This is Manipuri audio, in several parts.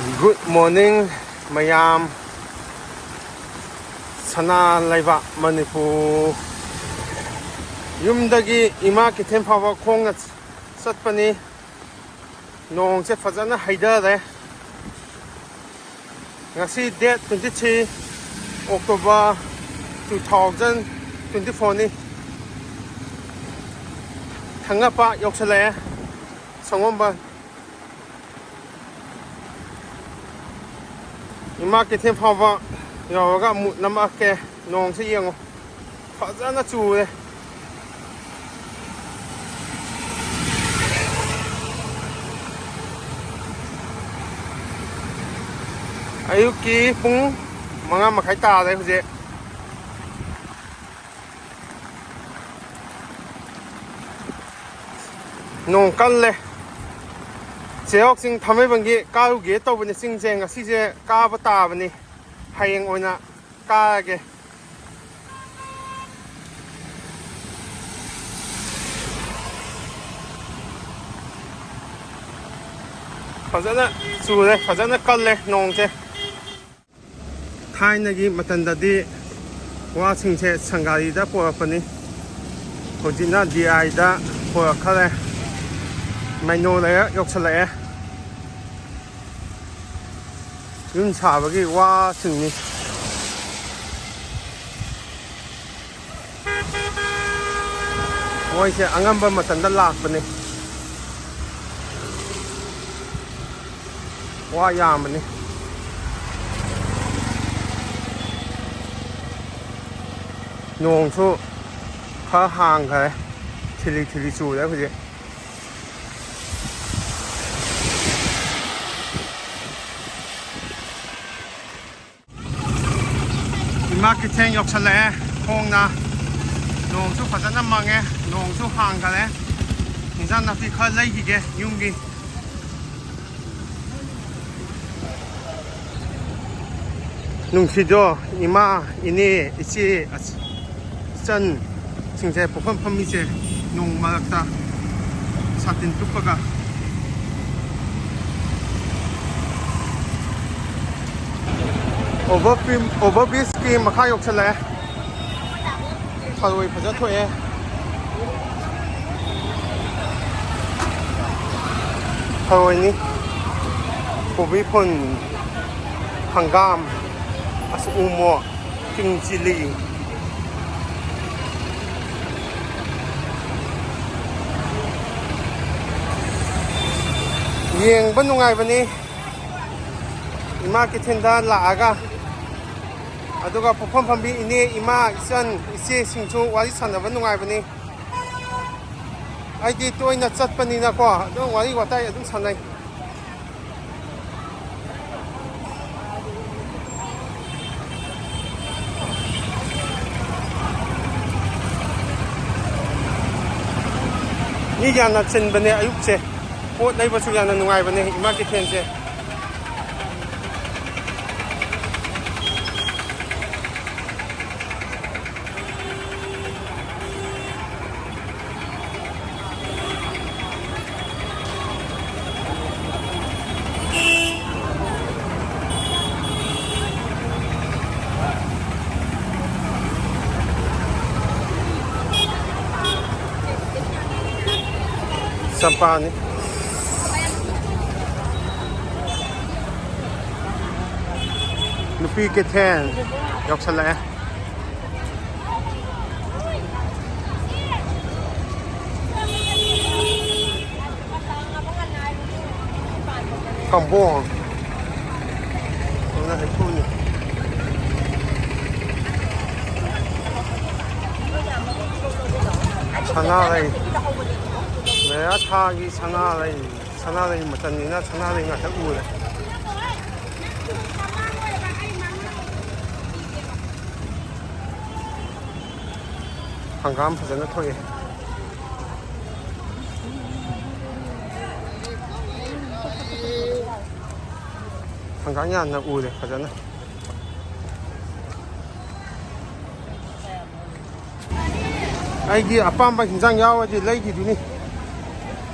Good morning, Mayam. Sana Laiva, Manipur. Yumdagi Ima Kitem Power Kong at Satpani. Nong se Fazana Haida there. Ngasi date 23 October 2024 ni. Thangapa Yoksale Songomba. Ima Kitem Power Yoga Namake Nong se Yang Fazana Chu. Ayuki pung mga makaita dahil kasi nung kalle 제역 싱 담에 번기 까우기 또 보니 싱쟁 시제 까부다 보니 하행 오나 까게 파자나 주래 파자나 깔래 농제 타이너기 마탄다디 와싱체 상가리다 보아퍼니 호지나 디아이다 보아카레 마이노레 욕설레 윤사버기 와싱니 오이세 앙암바 마탄다 락버니 와 야머니 농수 하항가 틀리 주래 그지 마케팅 역설래 홍나 농수 파자나 망에 농수 항가래 인산 나피 칼레이게 융기 농시도 이마 이니 이치 전 칭제 복권 판미제 농마락다 사tin 뚝바가 오버비스키 마카 욕설래 타로이 파자토에 타로이니 고비폰 한감 아스 우모 킹질리 Yeng nungai bani ima kitenda laaga aduga pofam phambi ine ima isan ise singchu wari sanaba nungai bani aidi toina chatpani na ko adu wari watai adum sanai ni yana chen bani ayuk che Put na iba suya na nungay ba ni imakitense Sampani Lupi Keten Yoksale Kambong Ano ito niyo Sanalay Maya thagi sanalay matanina sanalay nga tagula Hangam fazana thoye Hangam yan na ule fazana Aigi apamba hinjang yawaji laigi duni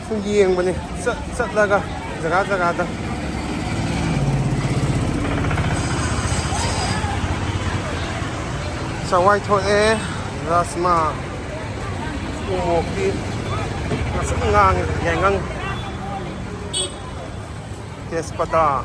Sung yeng bani sat laga jaga da sawai thole rasma umoki masangang yangang tespata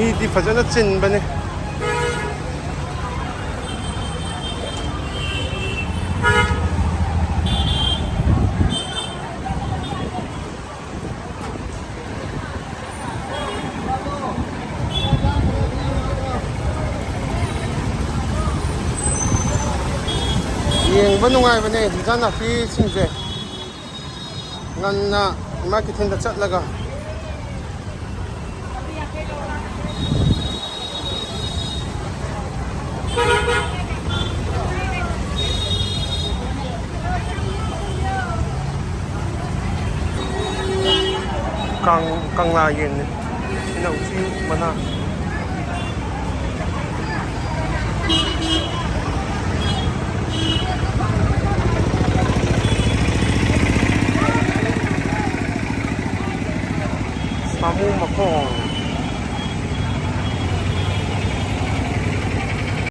มีที่ฝันจะจินไปเนี่ยยังวันนุ่งไงวันนี้ที่จันทร์ที่สิงเจงั้นนะมาคิดถึงจะจัดแล้วก็ Kang layin sinausi mana samu makong